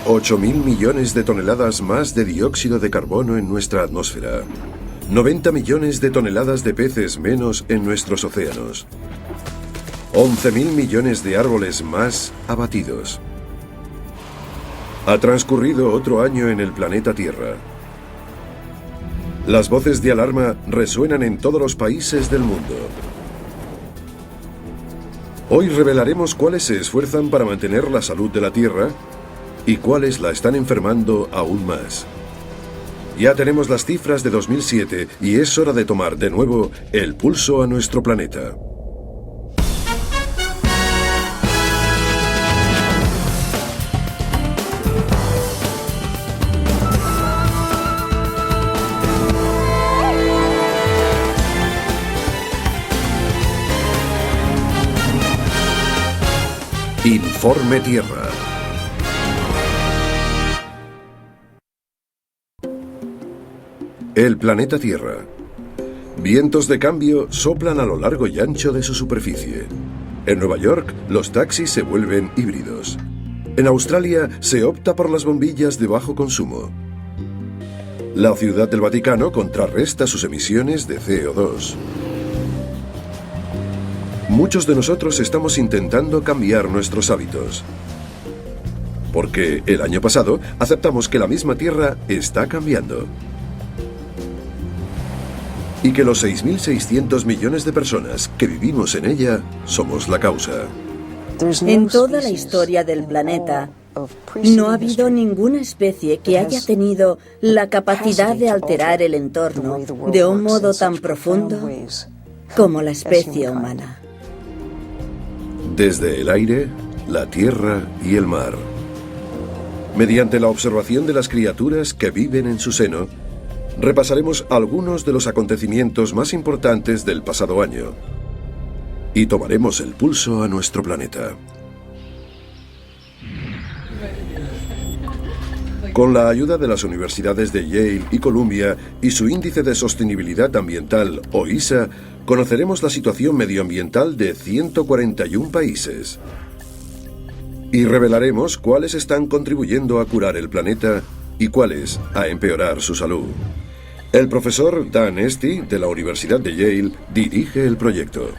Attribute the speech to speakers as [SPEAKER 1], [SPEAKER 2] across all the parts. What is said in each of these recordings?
[SPEAKER 1] 8.000 millones de toneladas más de dióxido de carbono en nuestra atmósfera. 90 millones de toneladas de peces menos en nuestros océanos. 11.000 millones de árboles más abatidos. Ha transcurrido otro año en el planeta Tierra. Las voces de alarma resuenan en todos los países del mundo. Hoy revelaremos cuáles se esfuerzan para mantener la salud de la Tierra y cuáles la están enfermando aún más. Ya tenemos las cifras de 2007 y es hora de tomar de nuevo el pulso a nuestro planeta. Informe Tierra. El planeta Tierra. Vientos de cambio soplan a lo largo y ancho de su superficie. En Nueva York, los taxis se vuelven híbridos. En Australia, se opta por las bombillas de bajo consumo. La Ciudad del Vaticano contrarresta sus emisiones de CO2. Muchos de nosotros estamos intentando cambiar nuestros hábitos. Porque el año pasado aceptamos que la misma Tierra está cambiando. Y que los 6.600 millones de personas que vivimos en ella somos la causa.
[SPEAKER 2] En toda la historia del planeta, no ha habido ninguna especie que haya tenido la capacidad de alterar el entorno de un modo tan profundo como la especie humana.
[SPEAKER 1] Desde el aire, la tierra y el mar. Mediante la observación de las criaturas que viven en su seno, repasaremos algunos de los acontecimientos más importantes del pasado año y tomaremos el pulso a nuestro planeta. Con la ayuda de las universidades de Yale y Columbia y su Índice de Sostenibilidad Ambiental, o ISA, conoceremos la situación medioambiental de 141 países. Y revelaremos cuáles están contribuyendo a curar el planeta y cuáles a empeorar su salud. El profesor Dan Esty, de la Universidad de Yale, dirige el proyecto.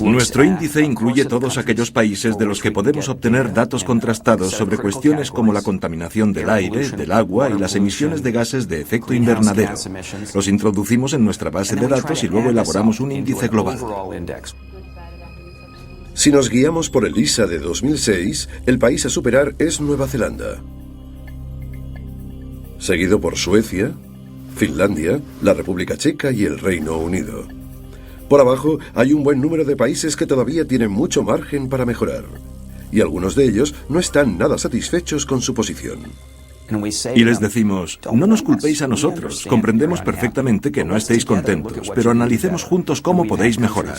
[SPEAKER 3] Nuestro índice incluye todos aquellos países de los que podemos obtener datos contrastados sobre cuestiones como la contaminación del aire, del agua y las emisiones de gases de efecto invernadero. Los introducimos en nuestra base de datos y luego elaboramos un índice global.
[SPEAKER 1] Si nos guiamos por el ISA de 2006, el país a superar es Nueva Zelanda, seguido por Suecia, Finlandia, la República Checa y el Reino Unido. Por abajo hay un buen número de países que todavía tienen mucho margen para mejorar, y algunos de ellos no están nada satisfechos con su posición.
[SPEAKER 3] Y les decimos, no nos culpéis a nosotros, comprendemos perfectamente que no estéis contentos, pero analicemos juntos cómo podéis mejorar.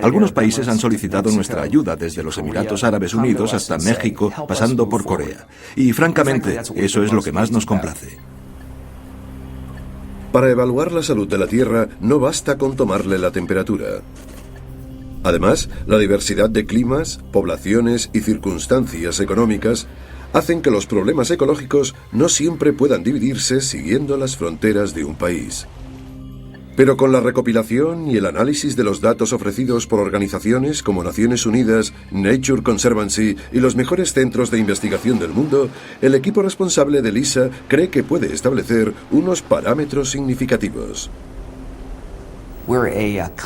[SPEAKER 3] Algunos países han solicitado nuestra ayuda, desde los Emiratos Árabes Unidos hasta México, pasando por Corea. Y francamente, eso es lo que más nos complace.
[SPEAKER 1] Para evaluar la salud de la Tierra no basta con tomarle la temperatura. Además, la diversidad de climas, poblaciones y circunstancias económicas hacen que los problemas ecológicos no siempre puedan dividirse siguiendo las fronteras de un país. Pero con la recopilación y el análisis de los datos ofrecidos por organizaciones como Naciones Unidas, Nature Conservancy y los mejores centros de investigación del mundo, el equipo responsable del ISA cree que puede establecer unos parámetros significativos.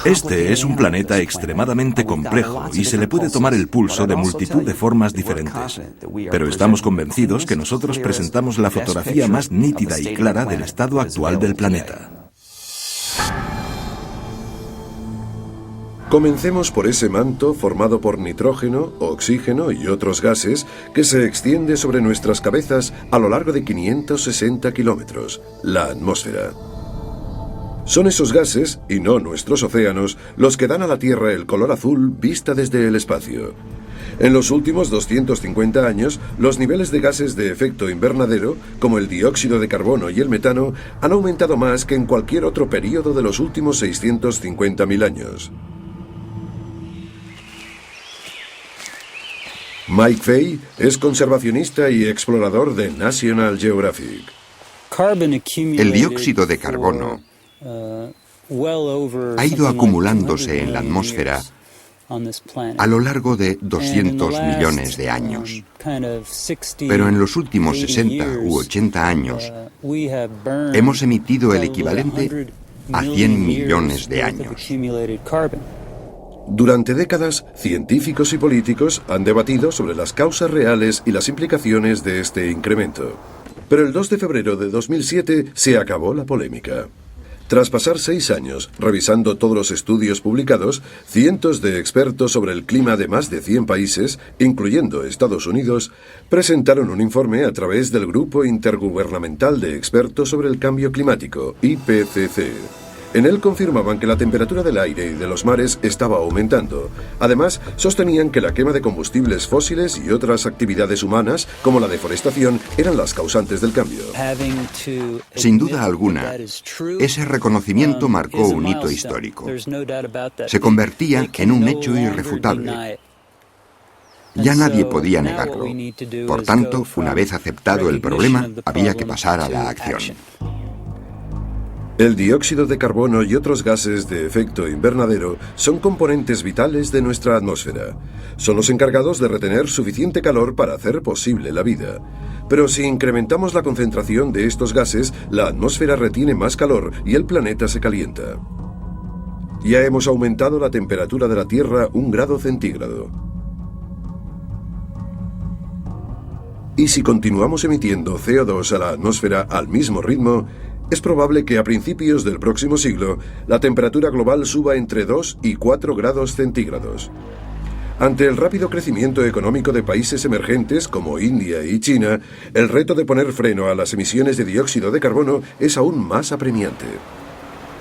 [SPEAKER 3] Este es un planeta extremadamente complejo y se le puede tomar el pulso de multitud de formas diferentes. Pero estamos convencidos que nosotros presentamos la fotografía más nítida y clara del estado actual del planeta.
[SPEAKER 1] Comencemos por ese manto formado por nitrógeno, oxígeno y otros gases que se extiende sobre nuestras cabezas a lo largo de 560 kilómetros, la atmósfera. Son esos gases, y no nuestros océanos, los que dan a la Tierra el color azul vista desde el espacio. En los últimos 250 años, los niveles de gases de efecto invernadero, como el dióxido de carbono y el metano, han aumentado más que en cualquier otro período de los últimos 650.000 años. Mike Fay es conservacionista y explorador de National Geographic.
[SPEAKER 4] El dióxido de carbono ha ido acumulándose en la atmósfera a lo largo de 200 millones de años. Pero en los últimos 60 u 80 años hemos emitido el equivalente a 100 millones de años.
[SPEAKER 1] Durante décadas, científicos y políticos han debatido sobre las causas reales y las implicaciones de este incremento. Pero el 2 de febrero de 2007 se acabó la polémica. Tras pasar 6 años revisando todos los estudios publicados, cientos de expertos sobre el clima de más de 100 países, incluyendo Estados Unidos, presentaron un informe a través del Grupo Intergubernamental de Expertos sobre el Cambio Climático, IPCC. En él confirmaban que la temperatura del aire y de los mares estaba aumentando. Además, sostenían que la quema de combustibles fósiles y otras actividades humanas, como la deforestación, eran las causantes del cambio.
[SPEAKER 4] Sin duda alguna, ese reconocimiento marcó un hito histórico. Se convertía en un hecho irrefutable. Ya nadie podía negarlo. Por tanto, una vez aceptado el problema, había que pasar a la acción.
[SPEAKER 1] El dióxido de carbono y otros gases de efecto invernadero son componentes vitales de nuestra atmósfera. Son los encargados de retener suficiente calor para hacer posible la vida. Pero si incrementamos la concentración de estos gases, la atmósfera retiene más calor y el planeta se calienta. Ya hemos aumentado la temperatura de la Tierra 1 grado centígrado. Y si continuamos emitiendo CO2 a la atmósfera al mismo ritmo, es probable que a principios del próximo siglo la temperatura global suba entre 2 y 4 grados centígrados. Ante el rápido crecimiento económico de países emergentes como India y China, el reto de poner freno a las emisiones de dióxido de carbono es aún más apremiante.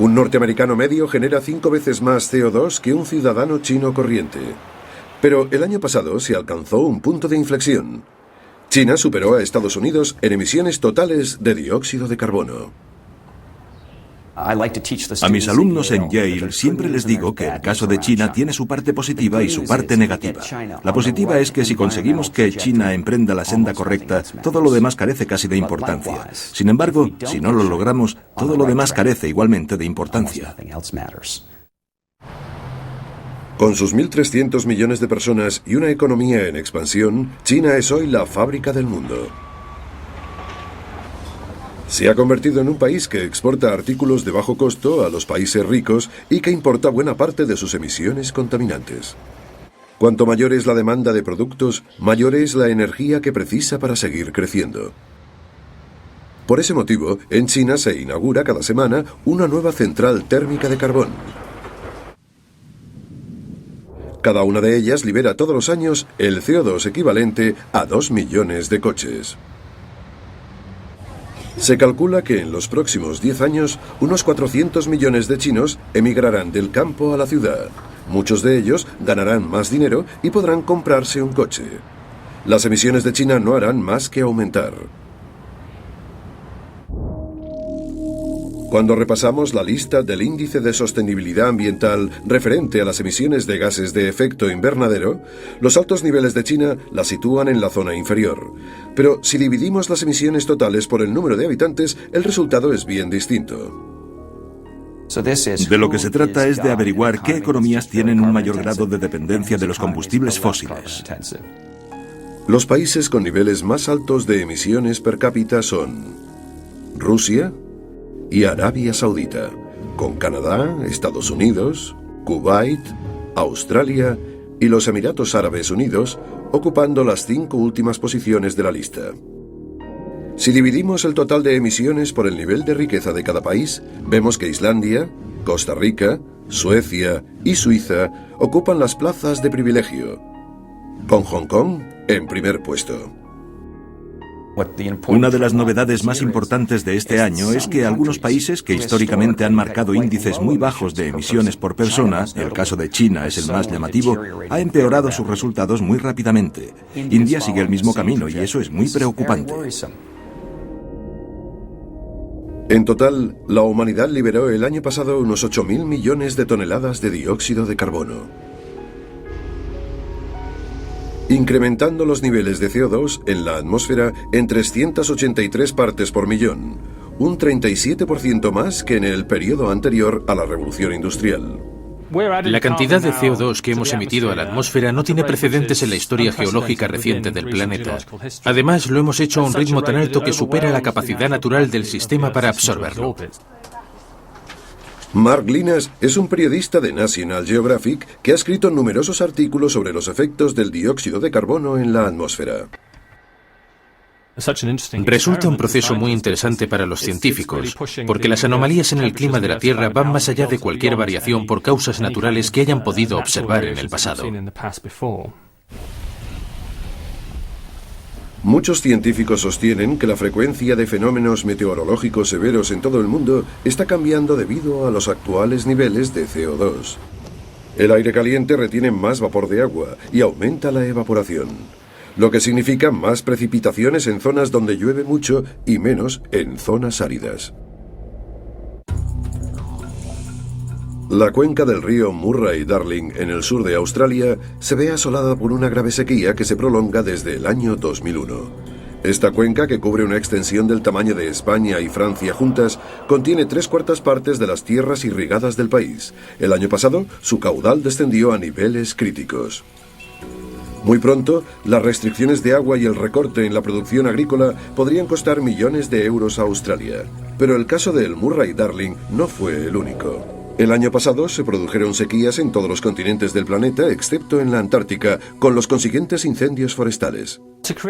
[SPEAKER 1] Un norteamericano medio genera 5 veces más CO2 que un ciudadano chino corriente. Pero el año pasado se alcanzó un punto de inflexión. China superó a Estados Unidos en emisiones totales de dióxido de carbono.
[SPEAKER 3] A mis alumnos en Yale siempre les digo que el caso de China tiene su parte positiva y su parte negativa. La positiva es que si conseguimos que China emprenda la senda correcta, todo lo demás carece casi de importancia. Sin embargo, si no lo logramos, todo lo demás carece igualmente de importancia.
[SPEAKER 1] Con sus 1.300 millones de personas y una economía en expansión, China es hoy la fábrica del mundo. Se ha convertido en un país que exporta artículos de bajo costo a los países ricos y que importa buena parte de sus emisiones contaminantes. Cuanto mayor es la demanda de productos, mayor es la energía que precisa para seguir creciendo. Por ese motivo, en China se inaugura cada semana una nueva central térmica de carbón. Cada una de ellas libera todos los años el CO2 equivalente a 2 millones de coches. Se calcula que en los próximos 10 años, unos 400 millones de chinos emigrarán del campo a la ciudad. Muchos de ellos ganarán más dinero y podrán comprarse un coche. Las emisiones de China no harán más que aumentar. Cuando repasamos la lista del Índice de Sostenibilidad Ambiental referente a las emisiones de gases de efecto invernadero, los altos niveles de China la sitúan en la zona inferior. Pero si dividimos las emisiones totales por el número de habitantes, el resultado es bien distinto.
[SPEAKER 3] De lo que se trata es de averiguar qué economías tienen un mayor grado de dependencia de los combustibles fósiles.
[SPEAKER 1] Los países con niveles más altos de emisiones per cápita son Rusia y Arabia Saudita, con Canadá, Estados Unidos, Kuwait, Australia y los Emiratos Árabes Unidos ocupando las 5 últimas posiciones de la lista. Si dividimos el total de emisiones por el nivel de riqueza de cada país, vemos que Islandia, Costa Rica, Suecia y Suiza ocupan las plazas de privilegio, con Hong Kong en primer puesto.
[SPEAKER 3] Una de las novedades más importantes de este año es que algunos países que históricamente han marcado índices muy bajos de emisiones por persona, el caso de China es el más llamativo, ha empeorado sus resultados muy rápidamente. India sigue el mismo camino y eso es muy preocupante.
[SPEAKER 1] En total, la humanidad liberó el año pasado unos 8.000 millones de toneladas de dióxido de carbono. incrementando los niveles de CO2 en la atmósfera en 383 partes por millón, un 37% más que en el periodo anterior a la revolución industrial.
[SPEAKER 5] La cantidad de CO2 que hemos emitido a la atmósfera no tiene precedentes en la historia geológica reciente del planeta. Además, lo hemos hecho a un ritmo tan alto que supera la capacidad natural del sistema para absorberlo.
[SPEAKER 1] Mark Linas es un periodista de National Geographic que ha escrito numerosos artículos sobre los efectos del dióxido de carbono en la atmósfera.
[SPEAKER 5] Resulta un proceso muy interesante para los científicos, porque las anomalías en el clima de la Tierra van más allá de cualquier variación por causas naturales que hayan podido observar en el pasado.
[SPEAKER 1] Muchos científicos sostienen que la frecuencia de fenómenos meteorológicos severos en todo el mundo está cambiando debido a los actuales niveles de CO2. El aire caliente retiene más vapor de agua y aumenta la evaporación, lo que significa más precipitaciones en zonas donde llueve mucho y menos en zonas áridas. La cuenca del río Murray-Darling en el sur de Australia se ve asolada por una grave sequía que se prolonga desde el año 2001. Esta cuenca, que cubre una extensión del tamaño de España y Francia juntas, contiene 3/4 partes de las tierras irrigadas del país. El año pasado, su caudal descendió a niveles críticos. Muy pronto, las restricciones de agua y el recorte en la producción agrícola podrían costar millones de euros a Australia. Pero el caso del Murray-Darling no fue el único. El año pasado se produjeron sequías en todos los continentes del planeta, excepto en la Antártica, con los consiguientes incendios forestales.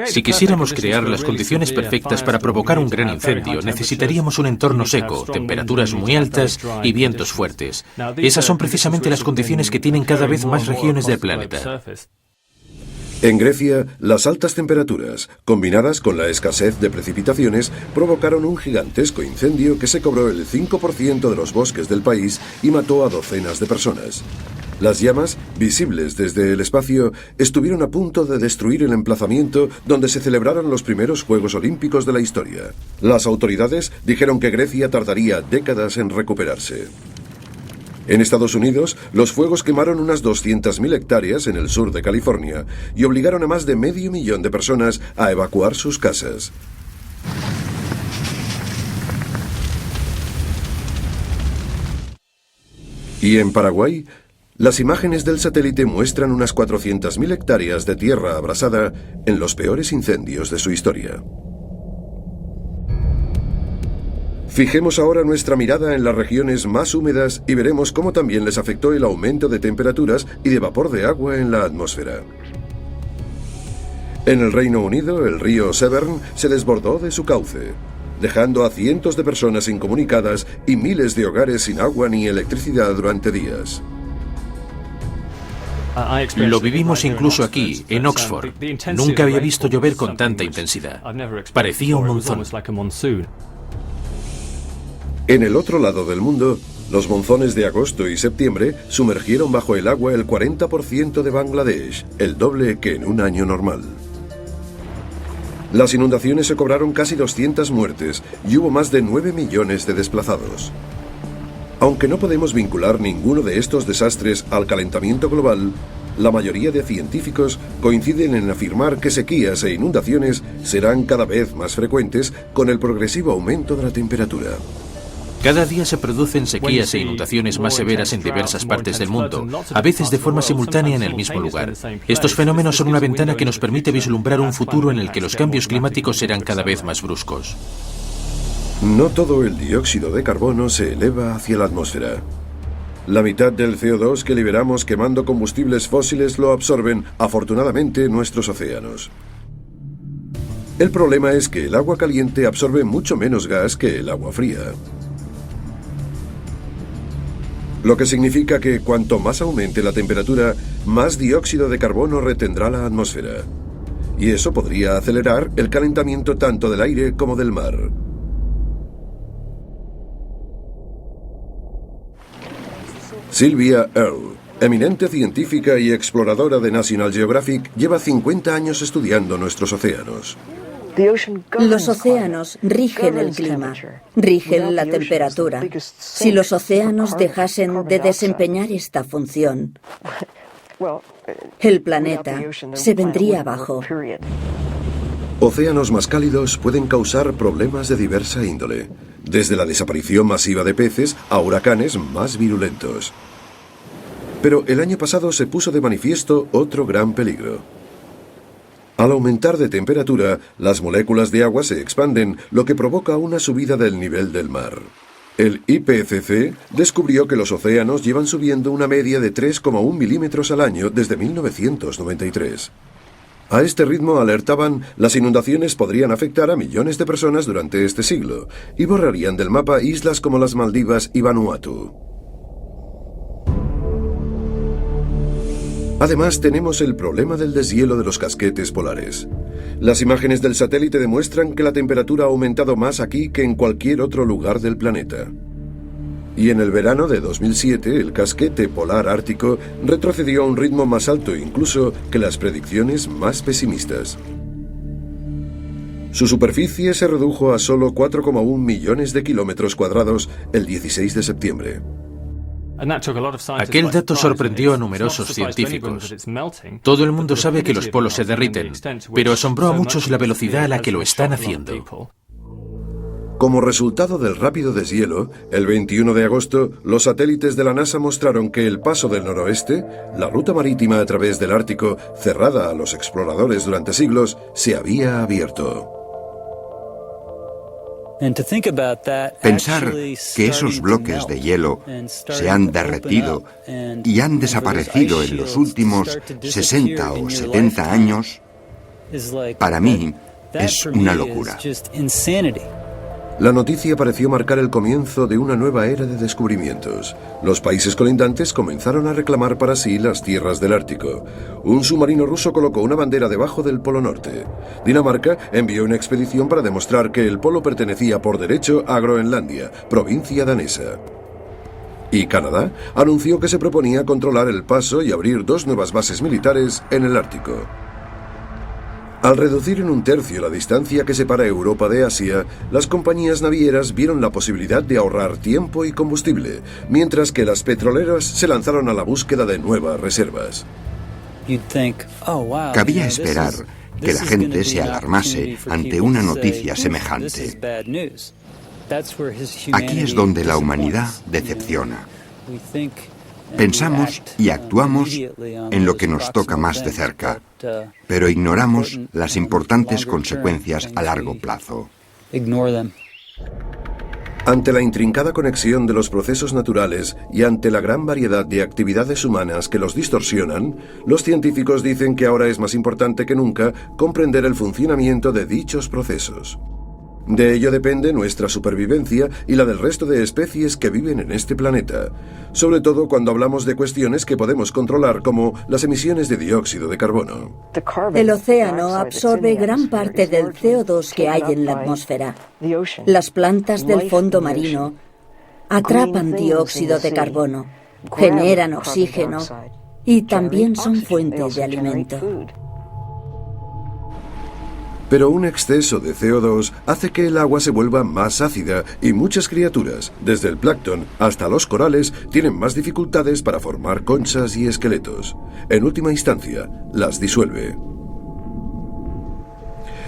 [SPEAKER 5] Si quisiéramos crear las condiciones perfectas para provocar un gran incendio, necesitaríamos un entorno seco, temperaturas muy altas y vientos fuertes. Esas son precisamente las condiciones que tienen cada vez más regiones del planeta.
[SPEAKER 1] En Grecia, las altas temperaturas, combinadas con la escasez de precipitaciones, provocaron un gigantesco incendio que se cobró el 5% de los bosques del país y mató a docenas de personas. Las llamas, visibles desde el espacio, estuvieron a punto de destruir el emplazamiento donde se celebraron los primeros Juegos Olímpicos de la historia. Las autoridades dijeron que Grecia tardaría décadas en recuperarse. En Estados Unidos, los fuegos quemaron unas 200.000 hectáreas en el sur de California y obligaron a más de 500.000 de personas a evacuar sus casas. Y en Paraguay, las imágenes del satélite muestran unas 400.000 hectáreas de tierra abrasada en los peores incendios de su historia. Fijemos ahora nuestra mirada en las regiones más húmedas y veremos cómo también les afectó el aumento de temperaturas y de vapor de agua en la atmósfera. En el Reino Unido, el río Severn se desbordó de su cauce, dejando a cientos de personas incomunicadas y miles de hogares sin agua ni electricidad durante días.
[SPEAKER 5] Lo vivimos incluso aquí, en Oxford. Nunca había visto llover con tanta intensidad. Parecía un monzón.
[SPEAKER 1] En el otro lado del mundo, los monzones de agosto y septiembre sumergieron bajo el agua el 40% de Bangladesh, el doble que en un año normal. Las inundaciones se cobraron casi 200 muertes y hubo más de 9 millones de desplazados. Aunque no podemos vincular ninguno de estos desastres al calentamiento global, la mayoría de científicos coinciden en afirmar que sequías e inundaciones serán cada vez más frecuentes con el progresivo aumento de la temperatura.
[SPEAKER 5] Cada día se producen sequías e inundaciones más severas en diversas partes del mundo, a veces de forma simultánea en el mismo lugar. Estos fenómenos son una ventana que nos permite vislumbrar un futuro en el que los cambios climáticos serán cada vez más bruscos.
[SPEAKER 1] No todo el dióxido de carbono se eleva hacia la atmósfera. La mitad del CO2 que liberamos quemando combustibles fósiles lo absorben, afortunadamente, nuestros océanos. El problema es que el agua caliente absorbe mucho menos gas que el agua fría. Lo que significa que cuanto más aumente la temperatura, más dióxido de carbono retendrá la atmósfera. Y eso podría acelerar el calentamiento tanto del aire como del mar. Sylvia Earle, eminente científica y exploradora de National Geographic, lleva 50 años estudiando nuestros océanos.
[SPEAKER 2] Los océanos rigen el clima, rigen la temperatura. Si los océanos dejasen de desempeñar esta función, El planeta se vendría abajo.
[SPEAKER 1] Océanos más cálidos pueden causar problemas de diversa índole, desde la desaparición masiva de peces a huracanes más virulentos. Pero el año pasado se puso de manifiesto otro gran peligro. Al aumentar de temperatura, las moléculas de agua se expanden, lo que provoca una subida del nivel del mar. El IPCC descubrió que los océanos llevan subiendo una media de 3,1 milímetros al año desde 1993. A este ritmo, alertaban, las inundaciones podrían afectar a millones de personas durante este siglo y borrarían del mapa islas como las Maldivas y Vanuatu. Además, tenemos el problema del deshielo de los casquetes polares. Las imágenes del satélite demuestran que la temperatura ha aumentado más aquí que en cualquier otro lugar del planeta. Y en el verano de 2007, el casquete polar ártico retrocedió a un ritmo más alto incluso que las predicciones más pesimistas. Su superficie se redujo a solo 4,1 millones de kilómetros cuadrados el 16 de septiembre.
[SPEAKER 5] Aquel dato sorprendió a numerosos científicos. Todo el mundo sabe que los polos se derriten, pero asombró a muchos la velocidad a la que lo están haciendo.
[SPEAKER 1] Como resultado del rápido deshielo, el 21 de agosto, los satélites de la NASA mostraron que el paso del noroeste, la ruta marítima a través del Ártico, cerrada a los exploradores durante siglos, se había abierto.
[SPEAKER 4] Pensar que esos bloques de hielo se han derretido y han desaparecido en los últimos 60 o 70 años, para mí es una locura.
[SPEAKER 1] La noticia pareció marcar el comienzo de una nueva era de descubrimientos. Los países colindantes comenzaron a reclamar para sí las tierras del Ártico. Un submarino ruso colocó una bandera debajo del Polo Norte. Dinamarca envió una expedición para demostrar que el polo pertenecía por derecho a Groenlandia, provincia danesa. Y Canadá anunció que se proponía controlar el paso y abrir 2 nuevas bases militares en el Ártico. Al reducir en 1/3 la distancia que separa Europa de Asia, las compañías navieras vieron la posibilidad de ahorrar tiempo y combustible, mientras que las petroleras se lanzaron a la búsqueda de nuevas reservas.
[SPEAKER 4] Cabía esperar que la gente se alarmase ante una noticia semejante. Aquí es donde la humanidad decepciona. Pensamos y actuamos en lo que nos toca más de cerca, pero ignoramos las importantes consecuencias a largo plazo.
[SPEAKER 1] Ante la intrincada conexión de los procesos naturales y ante la gran variedad de actividades humanas que los distorsionan, los científicos dicen que ahora es más importante que nunca comprender el funcionamiento de dichos procesos. De ello depende nuestra supervivencia y la del resto de especies que viven en este planeta, sobre todo cuando hablamos de cuestiones que podemos controlar como las emisiones de dióxido de carbono.
[SPEAKER 2] El océano absorbe gran parte del CO2 que hay en la atmósfera. Las plantas del fondo marino atrapan dióxido de carbono, generan oxígeno y también son fuentes de alimento.
[SPEAKER 1] Pero un exceso de CO2 hace que el agua se vuelva más ácida y muchas criaturas, desde el plancton hasta los corales, tienen más dificultades para formar conchas y esqueletos. En última instancia, las disuelve.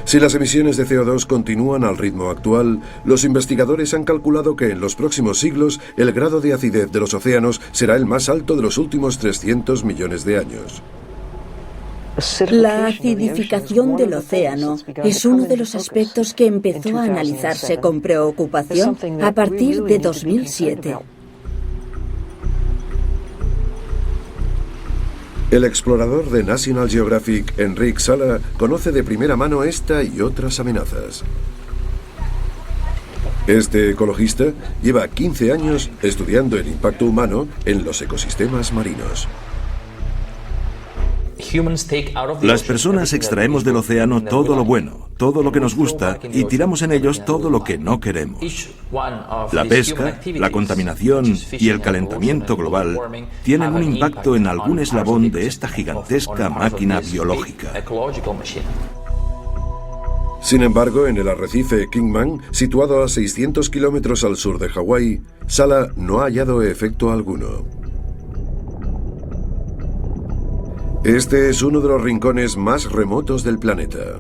[SPEAKER 1] Si las emisiones de CO2 continúan al ritmo actual, los investigadores han calculado que en los próximos siglos el grado de acidez de los océanos será el más alto de los últimos 300 millones de años.
[SPEAKER 2] La acidificación del océano es uno de los aspectos que empezó a analizarse con preocupación a partir de 2007.
[SPEAKER 1] El explorador de National Geographic, Enric Sala, conoce de primera mano esta y otras amenazas. Este ecologista lleva 15 años estudiando el impacto humano en los ecosistemas marinos.
[SPEAKER 3] Las personas extraemos del océano todo lo bueno, todo lo que nos gusta, y tiramos en ellos todo lo que no queremos. La pesca, la contaminación y el calentamiento global tienen un impacto en algún eslabón de esta gigantesca máquina biológica.
[SPEAKER 1] Sin embargo, en el arrecife Kingman, situado a 600 kilómetros al sur de Hawái, Sala no ha hallado efecto alguno. Este es uno de los rincones más remotos del planeta.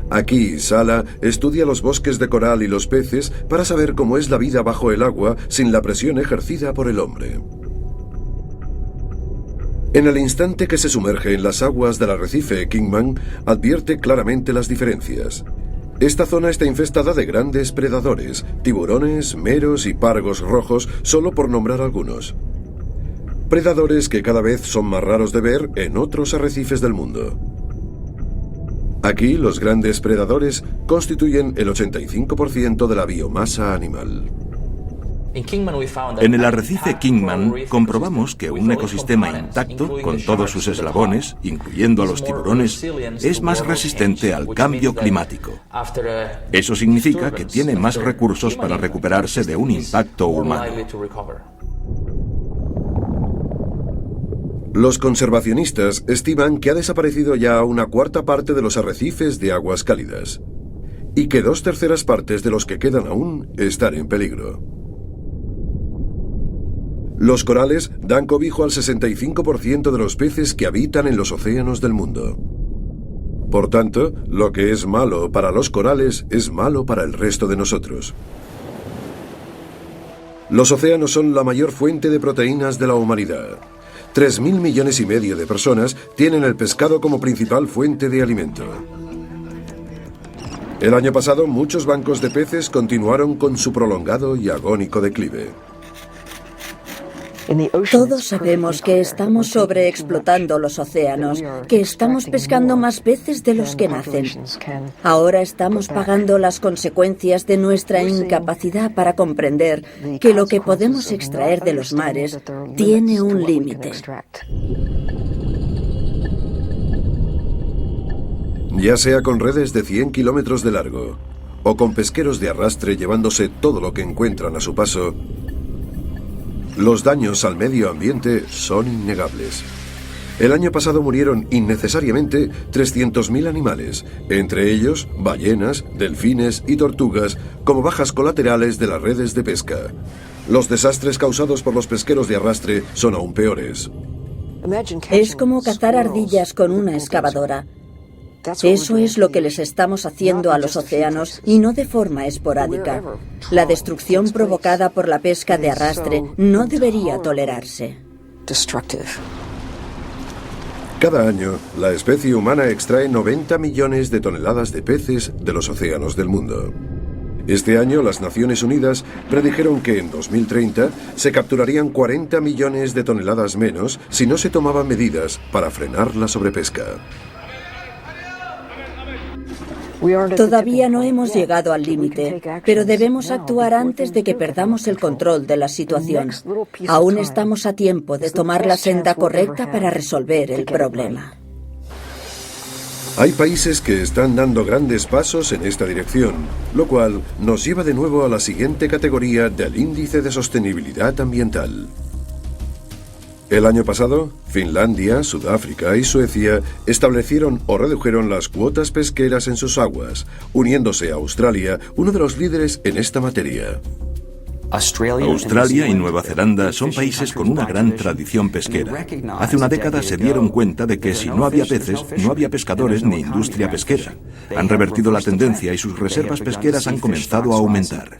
[SPEAKER 1] Aquí, Sala estudia los bosques de coral y los peces para saber cómo es la vida bajo el agua sin la presión ejercida por el hombre. En el instante que se sumerge en las aguas del arrecife Kingman, advierte claramente las diferencias. Esta zona está infestada de grandes predadores, tiburones, meros y pargos rojos, solo por nombrar algunos. Predadores que cada vez son más raros de ver en otros arrecifes del mundo. Aquí, los grandes predadores constituyen el 85% de la biomasa animal.
[SPEAKER 3] En el arrecife Kingman comprobamos que un ecosistema intacto, con todos sus eslabones, incluyendo a los tiburones, es más resistente al cambio climático. Eso significa que tiene más recursos para recuperarse de un impacto humano.
[SPEAKER 1] Los conservacionistas estiman que ha desaparecido ya una cuarta parte de los arrecifes de aguas cálidas y que 2/3 partes de los que quedan aún están en peligro. Los corales dan cobijo al 65% de los peces que habitan en los océanos del mundo. Por tanto, lo que es malo para los corales es malo para el resto de nosotros. Los océanos son la mayor fuente de proteínas de la humanidad. 3.000 millones y medio de personas tienen el pescado como principal fuente de alimento. El año pasado, muchos bancos de peces continuaron con su prolongado y agónico declive.
[SPEAKER 2] Todos sabemos que estamos sobreexplotando los océanos, que estamos pescando más peces de los que nacen. Ahora estamos pagando las consecuencias de nuestra incapacidad para comprender que lo que podemos extraer de los mares tiene un límite.
[SPEAKER 1] Ya sea con redes de 100 kilómetros de largo o con pesqueros de arrastre llevándose todo lo que encuentran a su paso, los daños al medio ambiente son innegables. El año pasado murieron innecesariamente 300.000 animales, entre ellos ballenas, delfines y tortugas, como bajas colaterales de las redes de pesca. Los desastres causados por los pesqueros de arrastre son aún peores.
[SPEAKER 2] Es como cazar ardillas con una excavadora. Eso es lo que les estamos haciendo a los océanos y no de forma esporádica. La destrucción provocada por la pesca de arrastre no debería tolerarse.
[SPEAKER 1] Cada año, la especie humana extrae 90 millones de toneladas de peces de los océanos del mundo. Este año, las Naciones Unidas predijeron que en 2030 se capturarían 40 millones de toneladas menos si no se tomaban medidas para frenar la sobrepesca.
[SPEAKER 2] Todavía no hemos llegado al límite, pero debemos actuar antes de que perdamos el control de la situación. Aún estamos a tiempo de tomar la senda correcta para resolver el problema.
[SPEAKER 1] Hay países que están dando grandes pasos en esta dirección, lo cual nos lleva de nuevo a la siguiente categoría del índice de sostenibilidad ambiental. El año pasado, Finlandia, Sudáfrica y Suecia establecieron o redujeron las cuotas pesqueras en sus aguas, uniéndose a Australia, uno de los líderes en esta materia.
[SPEAKER 3] Australia y Nueva Zelanda son países con una gran tradición pesquera. Hace una década se dieron cuenta de que si no había peces, no había pescadores ni industria pesquera. Han revertido la tendencia y sus reservas pesqueras han comenzado a aumentar.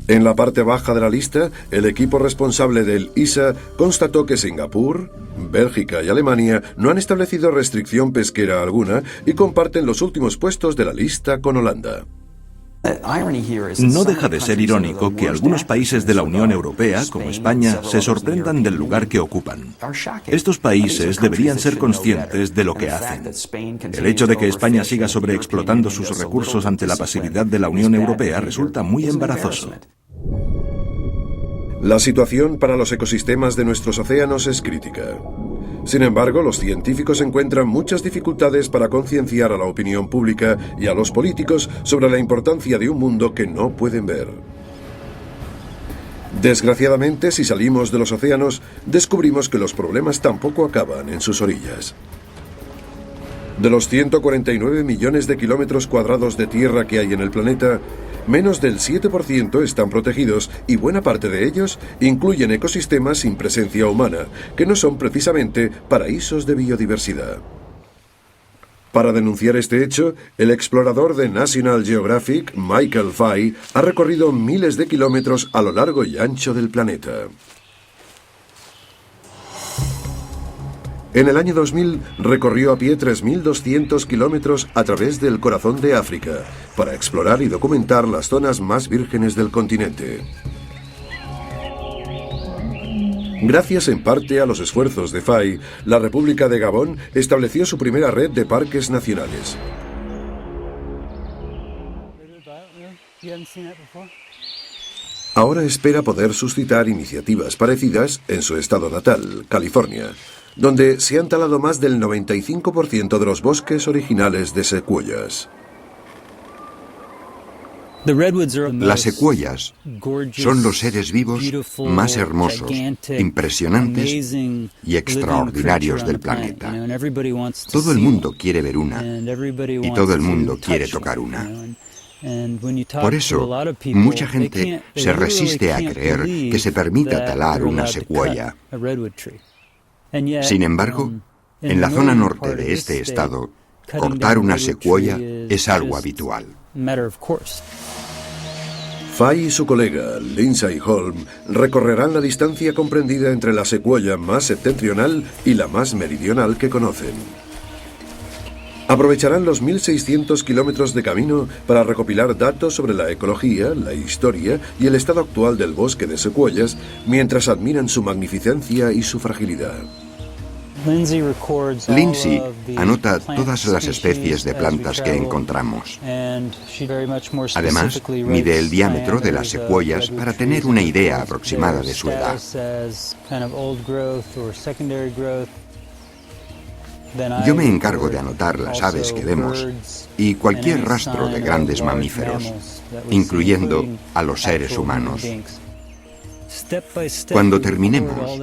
[SPEAKER 1] En la parte baja de la lista, el equipo responsable del ISA constató que Singapur, Bélgica y Alemania no han establecido restricción pesquera alguna y comparten los últimos puestos de la lista con Holanda.
[SPEAKER 3] No deja de ser irónico que algunos países de la Unión Europea, como España, se sorprendan del lugar que ocupan. Estos países deberían ser conscientes de lo que hacen. El hecho de que España siga sobreexplotando sus recursos ante la pasividad de la Unión Europea resulta muy embarazoso.
[SPEAKER 1] La situación para los ecosistemas de nuestros océanos es crítica. Sin embargo, los científicos encuentran muchas dificultades para concienciar a la opinión pública y a los políticos sobre la importancia de un mundo que no pueden ver. Desgraciadamente, si salimos de los océanos, descubrimos que los problemas tampoco acaban en sus orillas. De los 149 millones de kilómetros cuadrados de tierra que hay en el planeta, menos del 7% están protegidos y buena parte de ellos incluyen ecosistemas sin presencia humana, que no son precisamente paraísos de biodiversidad. Para denunciar este hecho, el explorador de National Geographic, Michael Fay, ha recorrido miles de kilómetros a lo largo y ancho del planeta. En el año 2000 recorrió a pie 3.200 kilómetros a través del corazón de África para explorar y documentar las zonas más vírgenes del continente. Gracias en parte a los esfuerzos de Fay, la República de Gabón estableció su primera red de parques nacionales. Ahora espera poder suscitar iniciativas parecidas en su estado natal, California, donde se han talado más del 95% de los bosques originales de secuoyas.
[SPEAKER 4] Las secuoyas son los seres vivos más hermosos, impresionantes y extraordinarios del planeta. Todo el mundo quiere ver una y todo el mundo quiere tocar una. Por eso, mucha gente se resiste a creer que se permita talar una secuoya. Sin embargo, en la zona norte de este estado, cortar una secuoya es algo habitual.
[SPEAKER 1] Fay y su colega, Lindsay Holm, recorrerán la distancia comprendida entre la secuoya más septentrional y la más meridional que conocen. Aprovecharán los 1.600 kilómetros de camino para recopilar datos sobre la ecología, la historia y el estado actual del bosque de secuoyas, mientras admiran su magnificencia y su fragilidad.
[SPEAKER 4] Lindsay anota todas las especies de plantas que encontramos. Además, mide el diámetro de las secuoyas para tener una idea aproximada de su edad. Yo me encargo de anotar las aves que vemos y cualquier rastro de grandes mamíferos, incluyendo a los seres humanos. Cuando terminemos,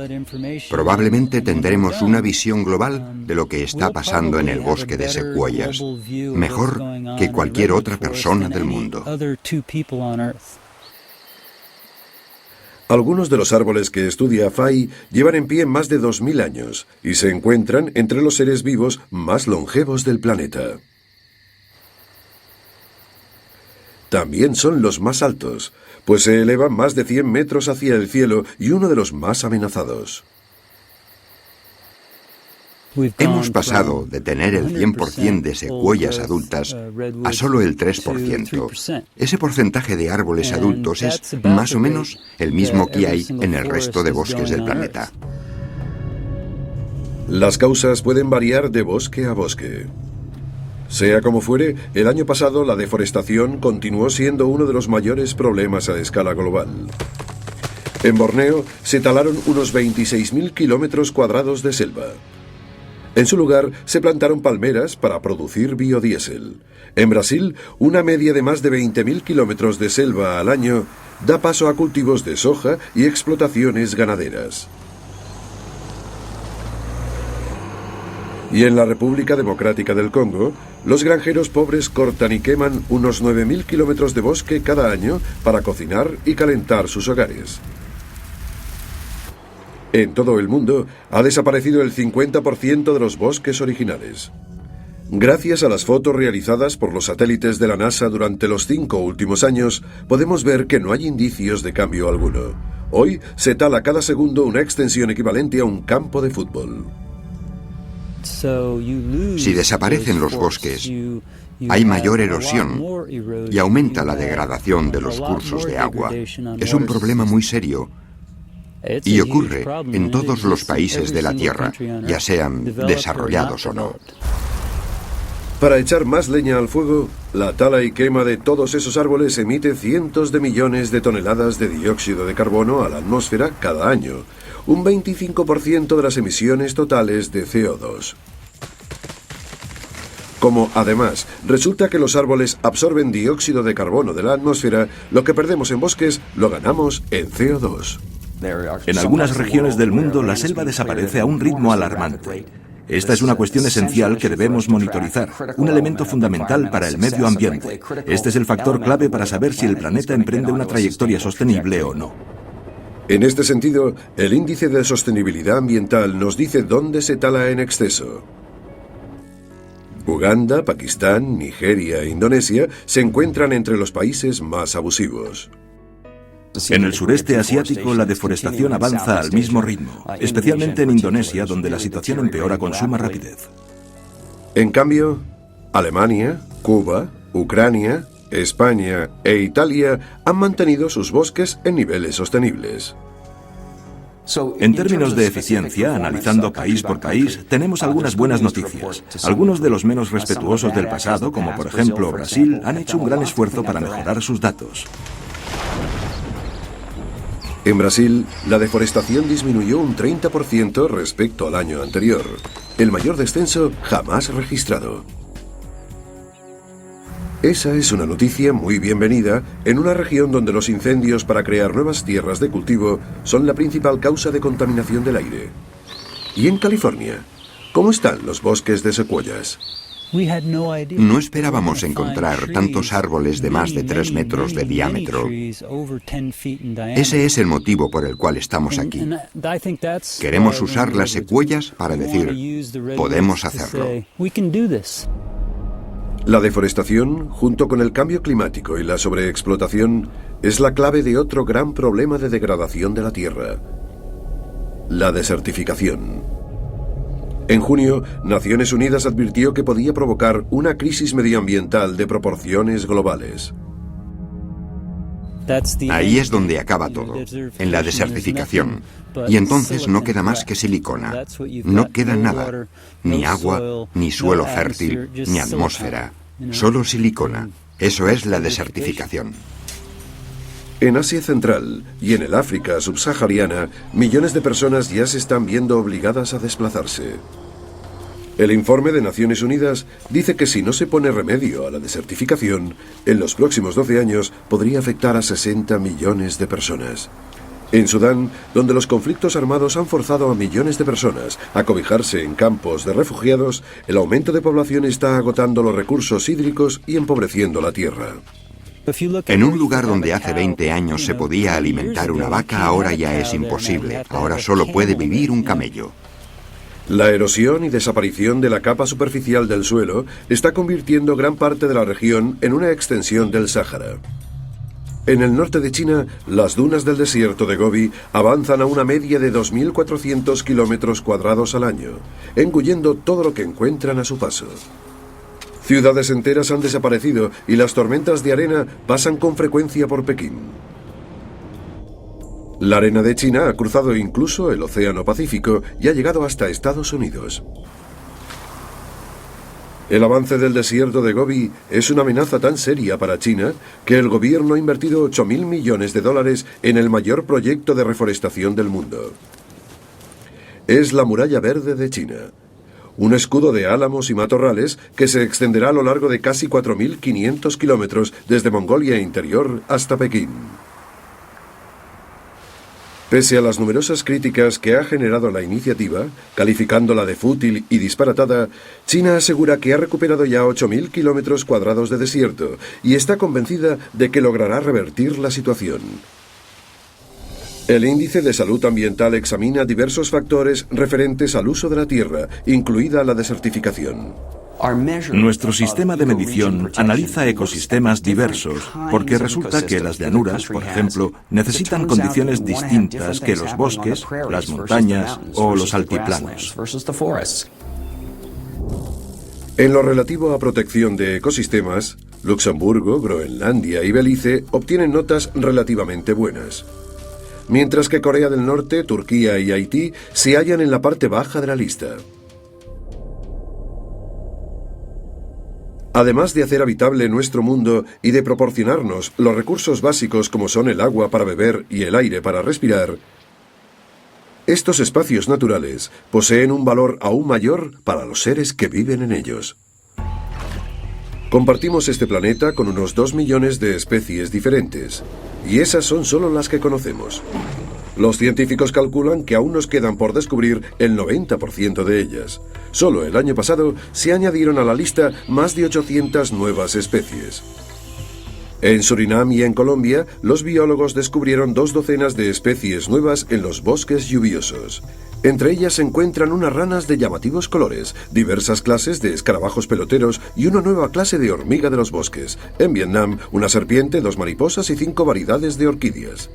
[SPEAKER 4] probablemente tendremos una visión global de lo que está pasando en el bosque de secuoyas, mejor que cualquier otra persona del mundo.
[SPEAKER 1] Algunos de los árboles que estudia Fay llevan en pie más de 2.000 años y se encuentran entre los seres vivos más longevos del planeta. También son los más altos, pues se elevan más de 100 metros hacia el cielo y uno de los más amenazados.
[SPEAKER 4] Hemos pasado de tener el 100% de secuoyas adultas a solo el 3%. Ese porcentaje de árboles adultos es más o menos el mismo que hay en el resto de bosques del planeta.
[SPEAKER 1] Las causas pueden variar de bosque a bosque. Sea como fuere, el año pasado la deforestación continuó siendo uno de los mayores problemas a escala global. En Borneo se talaron unos 26.000 kilómetros cuadrados de selva. En su lugar se plantaron palmeras para producir biodiesel. En Brasil, una media de más de 20.000 kilómetros de selva al año da paso a cultivos de soja y explotaciones ganaderas. Y en la República Democrática del Congo, los granjeros pobres cortan y queman unos 9.000 kilómetros de bosque cada año para cocinar y calentar sus hogares. En todo el mundo ha desaparecido el 50% de los bosques originales. Gracias a las fotos realizadas por los satélites de la NASA durante los 5 últimos años, podemos ver que no hay indicios de cambio alguno. Hoy se tala cada segundo una extensión equivalente a un campo de fútbol.
[SPEAKER 4] Si desaparecen los bosques, hay mayor erosión y aumenta la degradación de los cursos de agua. Es un problema muy serio y ocurre en todos los países de la Tierra, ya sean desarrollados o no.
[SPEAKER 1] Para echar más leña al fuego, la tala y quema de todos esos árboles emite cientos de millones de toneladas de dióxido de carbono a la atmósfera cada año, un 25% de las emisiones totales de CO2. Como, además, resulta que los árboles absorben dióxido de carbono de la atmósfera, lo que perdemos en bosques lo ganamos en CO2.
[SPEAKER 3] En algunas regiones del mundo la selva desaparece a un ritmo alarmante. Esta es una cuestión esencial que debemos monitorizar, un elemento fundamental para el medio ambiente. Este es el factor clave para saber si el planeta emprende una trayectoria sostenible o no.
[SPEAKER 1] En este sentido, el índice de sostenibilidad ambiental nos dice dónde se tala en exceso. Uganda, Pakistán, Nigeria e Indonesia se encuentran entre los países más abusivos.
[SPEAKER 3] En el sureste asiático, la deforestación avanza al mismo ritmo, especialmente en Indonesia, donde la situación empeora con suma rapidez.
[SPEAKER 1] En cambio, Alemania, Cuba, Ucrania, España e Italia han mantenido sus bosques en niveles sostenibles.
[SPEAKER 3] En términos de eficiencia, analizando país por país, tenemos algunas buenas noticias. Algunos de los menos respetuosos del pasado, como por ejemplo Brasil, han hecho un gran esfuerzo para mejorar sus datos.
[SPEAKER 1] En Brasil, la deforestación disminuyó un 30% respecto al año anterior, el mayor descenso jamás registrado. Esa es una noticia muy bienvenida en una región donde los incendios para crear nuevas tierras de cultivo son la principal causa de contaminación del aire. ¿Y en California? ¿Cómo están los bosques de secuoyas?
[SPEAKER 4] No esperábamos encontrar tantos árboles de más de 3 metros de diámetro. Ese es el motivo por el cual estamos aquí. Queremos usar las secuoyas para decir, podemos hacerlo.
[SPEAKER 1] La deforestación, junto con el cambio climático y la sobreexplotación, es la clave de otro gran problema de degradación de la Tierra: la desertificación. En junio, Naciones Unidas advirtió que podía provocar una crisis medioambiental de proporciones globales.
[SPEAKER 4] Ahí es donde acaba todo, en la desertificación. Y entonces no queda más que silicona. No queda nada, ni agua, ni suelo fértil, ni atmósfera. Solo silicona. Eso es la desertificación.
[SPEAKER 1] En Asia Central y en el África subsahariana, millones de personas ya se están viendo obligadas a desplazarse. El informe de Naciones Unidas dice que si no se pone remedio a la desertificación, en los próximos 12 años podría afectar a 60 millones de personas. En Sudán, donde los conflictos armados han forzado a millones de personas a cobijarse en campos de refugiados, el aumento de población está agotando los recursos hídricos y empobreciendo la tierra.
[SPEAKER 4] En un lugar donde hace 20 años se podía alimentar una vaca, ahora ya es imposible. Ahora solo puede vivir un camello.
[SPEAKER 1] La erosión y desaparición de la capa superficial del suelo está convirtiendo gran parte de la región en una extensión del Sáhara. En el norte de China, las dunas del desierto de Gobi avanzan a una media de 2.400 kilómetros cuadrados al año, engullendo todo lo que encuentran a su paso. Ciudades enteras han desaparecido y las tormentas de arena pasan con frecuencia por Pekín. La arena de China ha cruzado incluso el Océano Pacífico y ha llegado hasta Estados Unidos. El avance del desierto de Gobi es una amenaza tan seria para China que el gobierno ha invertido 8.000 millones de dólares en el mayor proyecto de reforestación del mundo. Es la Muralla Verde de China, un escudo de álamos y matorrales que se extenderá a lo largo de casi 4.500 kilómetros desde Mongolia Interior hasta Pekín. Pese a las numerosas críticas que ha generado la iniciativa, calificándola de fútil y disparatada, China asegura que ha recuperado ya 8.000 kilómetros cuadrados de desierto y está convencida de que logrará revertir la situación. El Índice de Salud Ambiental examina diversos factores referentes al uso de la tierra, incluida la desertificación.
[SPEAKER 3] Nuestro sistema de medición analiza ecosistemas diversos porque resulta que las llanuras, por ejemplo, necesitan condiciones distintas que los bosques, las montañas o los altiplanos.
[SPEAKER 1] En lo relativo a protección de ecosistemas, Luxemburgo, Groenlandia y Belice obtienen notas relativamente buenas, mientras que Corea del Norte, Turquía y Haití se hallan en la parte baja de la lista. Además de hacer habitable nuestro mundo y de proporcionarnos los recursos básicos como son el agua para beber y el aire para respirar, estos espacios naturales poseen un valor aún mayor para los seres que viven en ellos. Compartimos este planeta con unos 2 millones de especies diferentes, y esas son solo las que conocemos. Los científicos calculan que aún nos quedan por descubrir el 90% de ellas. Solo el año pasado se añadieron a la lista más de 800 nuevas especies. En Surinam y en Colombia, los biólogos descubrieron 2 docenas de especies nuevas en los bosques lluviosos. Entre ellas se encuentran unas ranas de llamativos colores, diversas clases de escarabajos peloteros y una nueva clase de hormiga de los bosques. En Vietnam, una serpiente, 2 mariposas y 5 variedades de orquídeas.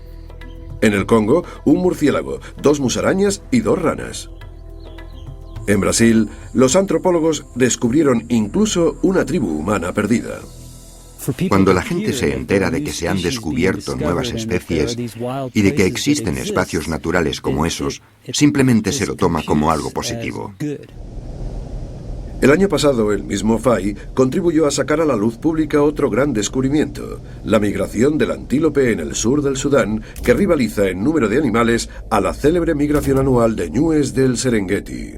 [SPEAKER 1] En el Congo, un murciélago, 2 musarañas y 2 ranas. En Brasil, los antropólogos descubrieron incluso una tribu humana perdida.
[SPEAKER 4] Cuando la gente se entera de que se han descubierto nuevas especies y de que existen espacios naturales como esos, simplemente se lo toma como algo positivo.
[SPEAKER 1] El año pasado, el mismo Fay contribuyó a sacar a la luz pública otro gran descubrimiento, la migración del antílope en el sur del Sudán, que rivaliza en número de animales a la célebre migración anual de ñúes del Serengeti.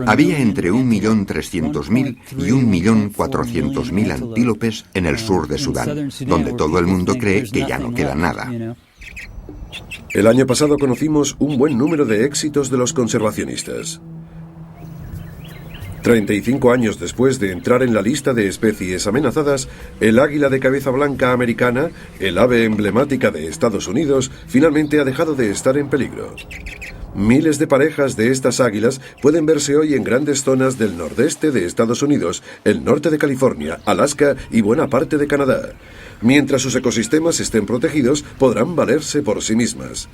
[SPEAKER 4] Había entre 1.300.000 y 1.400.000 antílopes en el sur de Sudán, donde todo el mundo cree que ya no queda nada.
[SPEAKER 1] El año pasado conocimos un buen número de éxitos de los conservacionistas. 35 años después de entrar en la lista de especies amenazadas, el águila de cabeza blanca americana, el ave emblemática de Estados Unidos, finalmente ha dejado de estar en peligro. Miles de parejas de estas águilas pueden verse hoy en grandes zonas del nordeste de Estados Unidos, el norte de California, Alaska y buena parte de Canadá. Mientras sus ecosistemas estén protegidos, podrán valerse por sí mismas.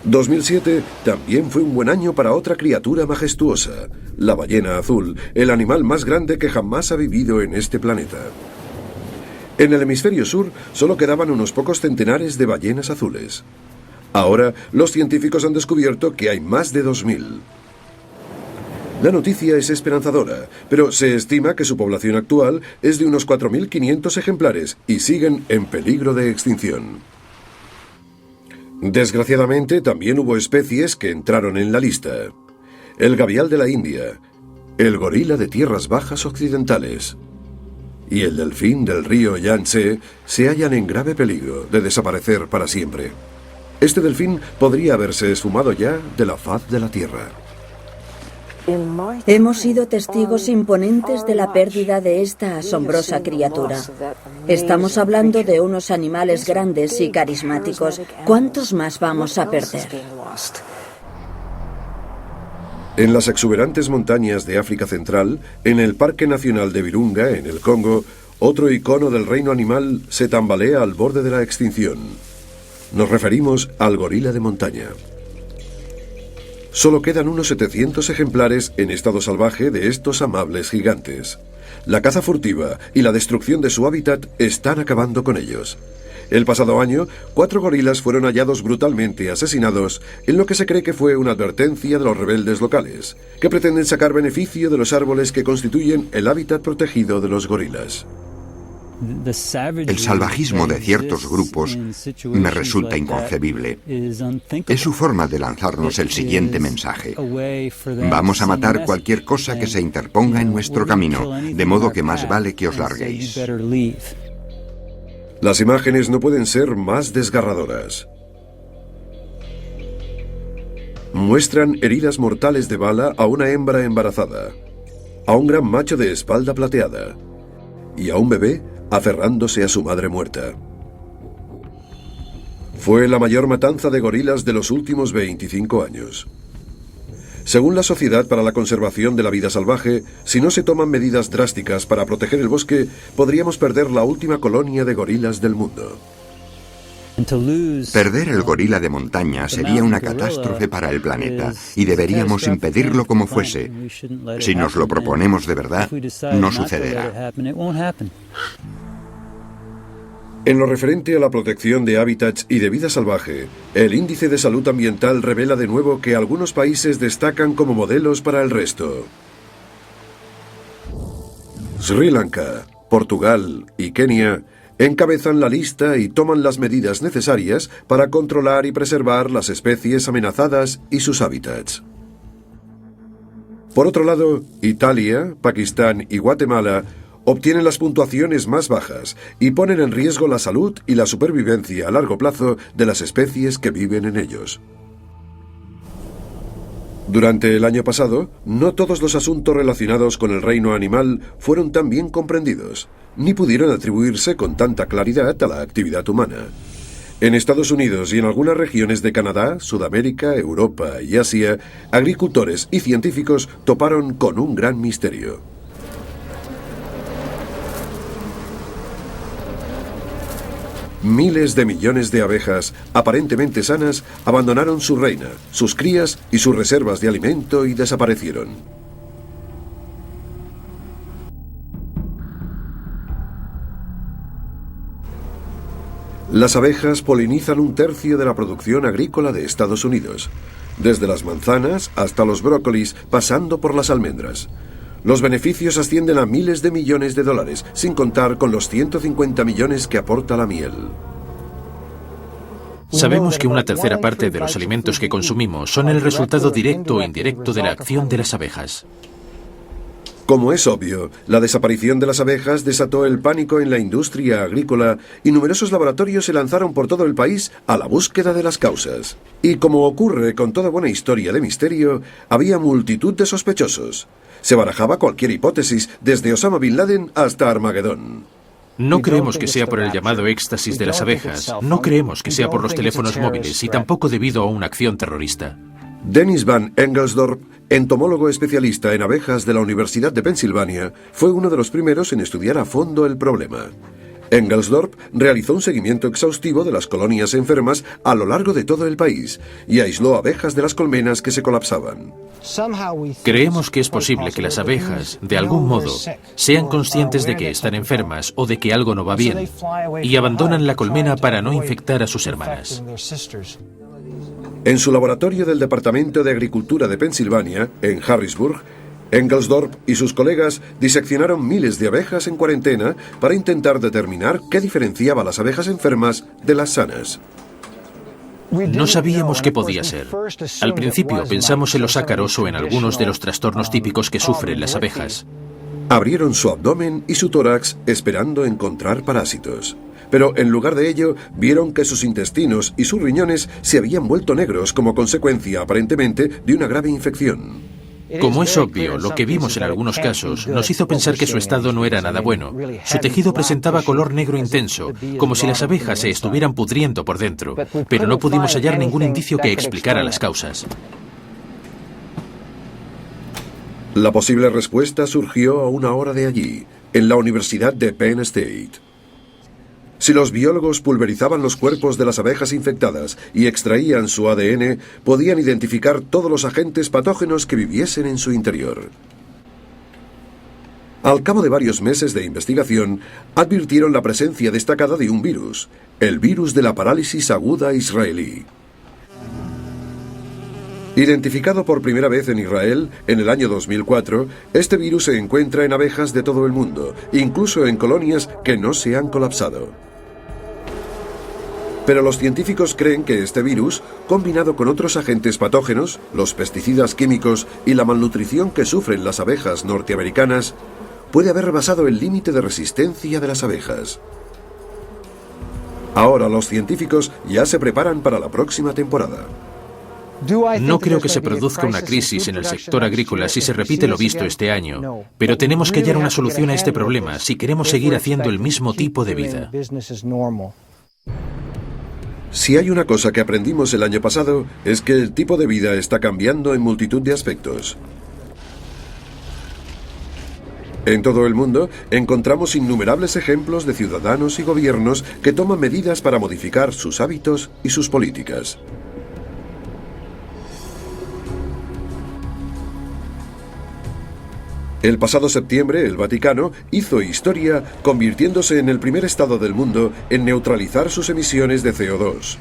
[SPEAKER 1] 2007 también fue un buen año para otra criatura majestuosa, la ballena azul, el animal más grande que jamás ha vivido en este planeta. En el hemisferio sur solo quedaban unos pocos centenares de ballenas azules. Ahora los científicos han descubierto que hay más de 2000. La noticia es esperanzadora, pero se estima que su población actual es de unos 4.500 ejemplares y siguen en peligro de extinción. Desgraciadamente, también hubo especies que entraron en la lista. El gavial de la India, el gorila de tierras bajas occidentales y el delfín del río Yangtze se hallan en grave peligro de desaparecer para siempre. Este delfín podría haberse esfumado ya de la faz de la Tierra.
[SPEAKER 2] Hemos sido testigos imponentes de la pérdida de esta asombrosa criatura. Estamos hablando de unos animales grandes y carismáticos. ¿Cuántos más vamos a perder?
[SPEAKER 1] En las exuberantes montañas de África Central, en el Parque Nacional de Virunga, en el Congo, otro icono del reino animal se tambalea al borde de la extinción. Nos referimos al gorila de montaña. Solo quedan unos 700 ejemplares en estado salvaje de estos amables gigantes. La caza furtiva y la destrucción de su hábitat están acabando con ellos. El pasado año, 4 gorilas fueron hallados brutalmente asesinados en lo que se cree que fue una advertencia de los rebeldes locales, que pretenden sacar beneficio de los árboles que constituyen el hábitat protegido de los gorilas.
[SPEAKER 4] El salvajismo de ciertos grupos me resulta inconcebible. Es su forma de lanzarnos el siguiente mensaje: vamos a matar cualquier cosa que se interponga en nuestro camino, de modo que más vale que os larguéis.
[SPEAKER 1] Las imágenes no pueden ser más desgarradoras. Muestran heridas mortales de bala a una hembra embarazada, a un gran macho de espalda plateada y a un bebé aferrándose a su madre muerta. Fue la mayor matanza de gorilas de los últimos 25 años. Según la Sociedad para la Conservación de la Vida Salvaje, si no se toman medidas drásticas para proteger el bosque, podríamos perder la última colonia de gorilas del mundo.
[SPEAKER 4] Perder el gorila de montaña sería una catástrofe para el planeta y deberíamos impedirlo como fuese. Si nos lo proponemos de verdad, no sucederá.
[SPEAKER 1] En lo referente a la protección de hábitats y de vida salvaje, el Índice de Salud Ambiental revela de nuevo que algunos países destacan como modelos para el resto. Sri Lanka, Portugal y Kenia encabezan la lista y toman las medidas necesarias para controlar y preservar las especies amenazadas y sus hábitats. Por otro lado, Italia, Pakistán y Guatemala obtienen las puntuaciones más bajas y ponen en riesgo la salud y la supervivencia a largo plazo de las especies que viven en ellos. Durante el año pasado, no todos los asuntos relacionados con el reino animal fueron tan bien comprendidos, ni pudieron atribuirse con tanta claridad a la actividad humana. En Estados Unidos y en algunas regiones de Canadá, Sudamérica, Europa y Asia, agricultores y científicos toparon con un gran misterio. Miles de millones de abejas, aparentemente sanas, abandonaron su reina, sus crías y sus reservas de alimento y desaparecieron. Las abejas polinizan un tercio de la producción agrícola de Estados Unidos, desde las manzanas hasta los brócolis, pasando por las almendras. Los beneficios ascienden a miles de millones de dólares, sin contar con los 150 millones que aporta la miel.
[SPEAKER 5] Sabemos que una tercera parte de los alimentos que consumimos son el resultado directo o indirecto de la acción de las abejas.
[SPEAKER 1] Como es obvio, la desaparición de las abejas desató el pánico en la industria agrícola y numerosos laboratorios se lanzaron por todo el país a la búsqueda de las causas. Y como ocurre con toda buena historia de misterio, había multitud de sospechosos. Se barajaba cualquier hipótesis, desde Osama Bin Laden hasta Armagedón.
[SPEAKER 5] No creemos que sea por el llamado éxtasis de las abejas, no creemos que sea por los teléfonos móviles y tampoco debido a una acción terrorista.
[SPEAKER 1] Dennis Van Engelsdorp, entomólogo especialista en abejas de la Universidad de Pensilvania, fue uno de los primeros en estudiar a fondo el problema. Engelsdorp realizó un seguimiento exhaustivo de las colonias enfermas a lo largo de todo el país y aisló abejas de las colmenas que se colapsaban.
[SPEAKER 5] Creemos que es posible que las abejas, de algún modo, sean conscientes de que están enfermas o de que algo no va bien y abandonan la colmena para no infectar a sus hermanas.
[SPEAKER 1] En su laboratorio del Departamento de Agricultura de Pensilvania, en Harrisburg, Engelsdorp y sus colegas diseccionaron miles de abejas en cuarentena para intentar determinar qué diferenciaba a las abejas enfermas de las sanas.
[SPEAKER 5] No sabíamos qué podía ser. Al principio pensamos en los ácaros o en algunos de los trastornos típicos que sufren las abejas.
[SPEAKER 1] Abrieron su abdomen y su tórax esperando encontrar parásitos. Pero en lugar de ello, vieron que sus intestinos y sus riñones se habían vuelto negros como consecuencia, aparentemente, de una grave infección.
[SPEAKER 5] Como es obvio, lo que vimos en algunos casos nos hizo pensar que su estado no era nada bueno. Su tejido presentaba color negro intenso, como si las abejas se estuvieran pudriendo por dentro, pero no pudimos hallar ningún indicio que explicara las causas.
[SPEAKER 1] La posible respuesta surgió a una hora de allí, en la Universidad de Penn State. Si los biólogos pulverizaban los cuerpos de las abejas infectadas y extraían su ADN, podían identificar todos los agentes patógenos que viviesen en su interior. Al cabo de varios meses de investigación, advirtieron la presencia destacada de un virus, el virus de la parálisis aguda israelí. Identificado por primera vez en Israel en el año 2004, este virus se encuentra en abejas de todo el mundo, incluso en colonias que no se han colapsado. Pero los científicos creen que este virus, combinado con otros agentes patógenos, los pesticidas químicos y la malnutrición que sufren las abejas norteamericanas, puede haber rebasado el límite de resistencia de las abejas. Ahora los científicos ya se preparan para la próxima temporada.
[SPEAKER 5] No creo que se produzca una crisis en el sector agrícola si se repite lo visto este año, pero tenemos que hallar una solución a este problema si queremos seguir haciendo el mismo tipo de vida.
[SPEAKER 1] Si hay una cosa que aprendimos el año pasado, es que el tipo de vida está cambiando en multitud de aspectos. En todo el mundo encontramos innumerables ejemplos de ciudadanos y gobiernos que toman medidas para modificar sus hábitos y sus políticas. El pasado septiembre, el Vaticano hizo historia convirtiéndose en el primer estado del mundo en neutralizar sus emisiones de CO2.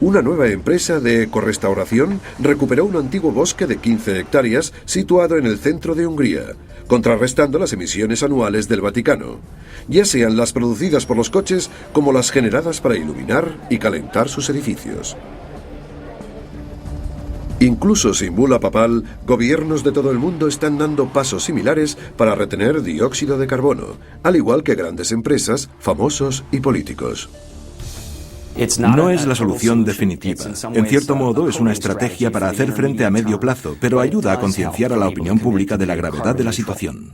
[SPEAKER 1] Una nueva empresa de ecorrestauración recuperó un antiguo bosque de 15 hectáreas situado en el centro de Hungría, contrarrestando las emisiones anuales del Vaticano, ya sean las producidas por los coches como las generadas para iluminar y calentar sus edificios. Incluso sin bula papal, gobiernos de todo el mundo están dando pasos similares para retener dióxido de carbono, al igual que grandes empresas, famosos y políticos.
[SPEAKER 3] No es la solución definitiva. En cierto modo, es una estrategia para hacer frente a medio plazo, pero ayuda a concienciar a la opinión pública de la gravedad de la situación.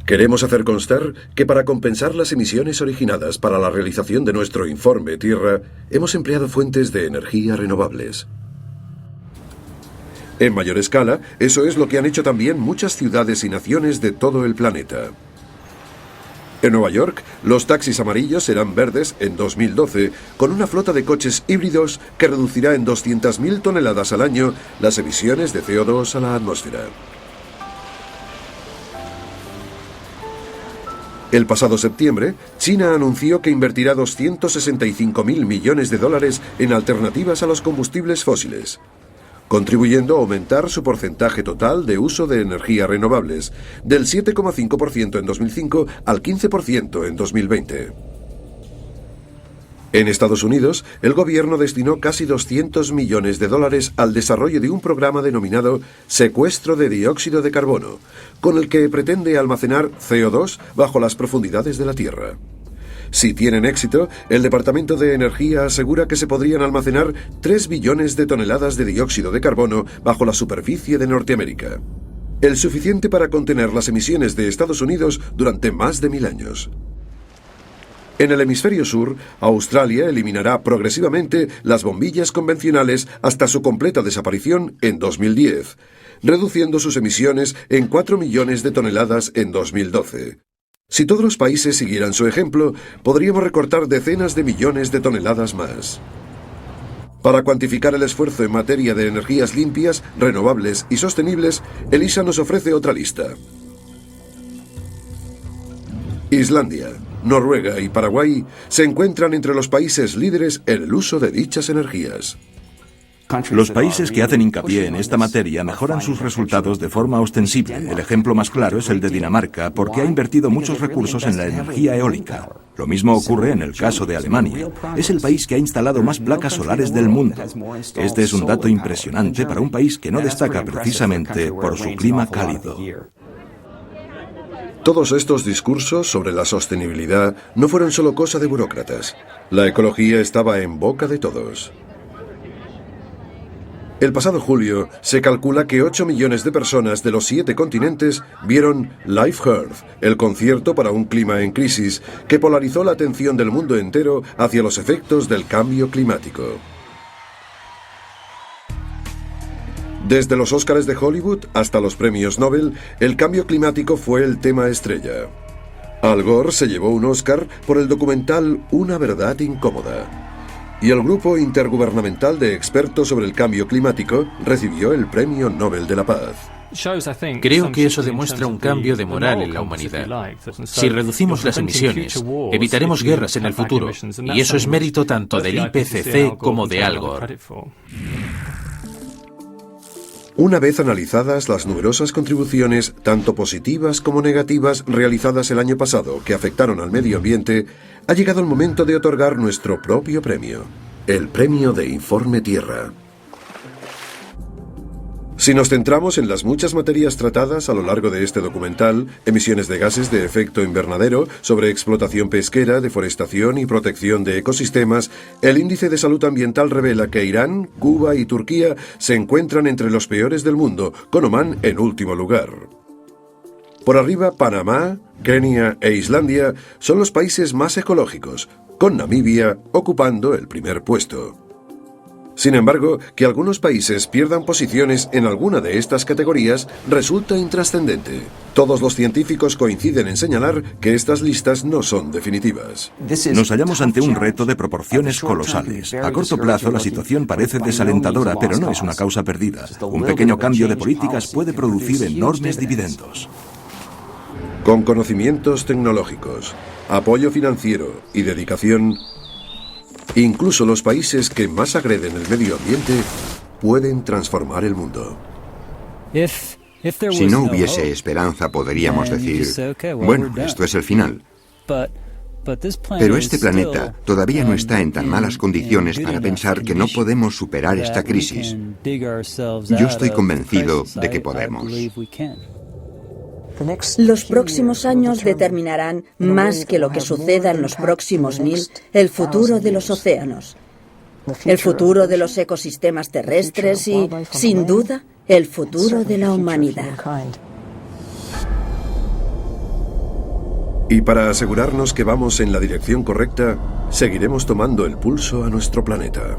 [SPEAKER 1] Queremos hacer constar que para compensar las emisiones originadas para la realización de nuestro informe Tierra, hemos empleado fuentes de energía renovables. En mayor escala, eso es lo que han hecho también muchas ciudades y naciones de todo el planeta. En Nueva York, los taxis amarillos serán verdes en 2012, con una flota de coches híbridos que reducirá en 200.000 toneladas al año las emisiones de CO2 a la atmósfera. El pasado septiembre, China anunció que invertirá 265.000 millones de dólares en alternativas a los combustibles fósiles, contribuyendo a aumentar su porcentaje total de uso de energías renovables, del 7,5% en 2005 al 15% en 2020. En Estados Unidos, el gobierno destinó casi 200 millones de dólares al desarrollo de un programa denominado Secuestro de Dióxido de Carbono, con el que pretende almacenar CO2 bajo las profundidades de la Tierra. Si tienen éxito, el Departamento de Energía asegura que se podrían almacenar 3 billones de toneladas de dióxido de carbono bajo la superficie de Norteamérica. El suficiente para contener las emisiones de Estados Unidos durante más de 1000 años. En el hemisferio sur, Australia eliminará progresivamente las bombillas convencionales hasta su completa desaparición en 2010, reduciendo sus emisiones en 4 millones de toneladas en 2012. Si todos los países siguieran su ejemplo, podríamos recortar decenas de millones de toneladas más. Para cuantificar el esfuerzo en materia de energías limpias, renovables y sostenibles, ELISA nos ofrece otra lista. Islandia, Noruega y Paraguay se encuentran entre los países líderes en el uso de dichas energías.
[SPEAKER 3] Los países que hacen hincapié en esta materia mejoran sus resultados de forma ostensible. El ejemplo más claro es el de Dinamarca, porque ha invertido muchos recursos en la energía eólica. Lo mismo ocurre en el caso de Alemania. Es el país que ha instalado más placas solares del mundo. Este es un dato impresionante para un país que no destaca precisamente por su clima cálido.
[SPEAKER 1] Todos estos discursos sobre la sostenibilidad no fueron solo cosa de burócratas. La ecología estaba en boca de todos. El pasado julio, se calcula que 8 millones de personas de los 7 continentes vieron Live Earth, el concierto para un clima en crisis, que polarizó la atención del mundo entero hacia los efectos del cambio climático. Desde los Óscars de Hollywood hasta los premios Nobel, el cambio climático fue el tema estrella. Al Gore se llevó un Óscar por el documental Una verdad incómoda. Y el Grupo Intergubernamental de Expertos sobre el Cambio Climático recibió el Premio Nobel de la Paz.
[SPEAKER 5] Creo que eso demuestra un cambio de moral en la humanidad. Si reducimos las emisiones, evitaremos guerras en el futuro, y eso es mérito tanto del IPCC como de Al Gore.
[SPEAKER 1] Una vez analizadas las numerosas contribuciones, tanto positivas como negativas, realizadas el año pasado que afectaron al medio ambiente, ha llegado el momento de otorgar nuestro propio premio, el Premio de Informe Tierra. Si nos centramos en las muchas materias tratadas a lo largo de este documental, emisiones de gases de efecto invernadero, sobreexplotación pesquera, deforestación y protección de ecosistemas, el índice de salud ambiental revela que Irán, Cuba y Turquía se encuentran entre los peores del mundo, con Omán en último lugar. Por arriba, Panamá, Kenia e Islandia son los países más ecológicos, con Namibia ocupando el primer puesto. Sin embargo, que algunos países pierdan posiciones en alguna de estas categorías resulta intrascendente. Todos los científicos coinciden en señalar que estas listas no son definitivas.
[SPEAKER 3] Nos hallamos ante un reto de proporciones colosales. A corto plazo la situación parece desalentadora, pero no es una causa perdida. Un pequeño cambio de políticas puede producir enormes dividendos.
[SPEAKER 1] Con conocimientos tecnológicos, apoyo financiero y dedicación, incluso los países que más agreden el medio ambiente pueden transformar el mundo.
[SPEAKER 4] Si no hubiese esperanza, podríamos decir, bueno, esto es el final. Pero este planeta todavía no está en tan malas condiciones para pensar que no podemos superar esta crisis. Yo estoy convencido de que podemos.
[SPEAKER 2] Los próximos años determinarán, más que lo que suceda en los próximos 1000, el futuro de los océanos, el futuro de los ecosistemas terrestres y, sin duda, el futuro de la humanidad.
[SPEAKER 1] Y para asegurarnos que vamos en la dirección correcta, seguiremos tomando el pulso a nuestro planeta.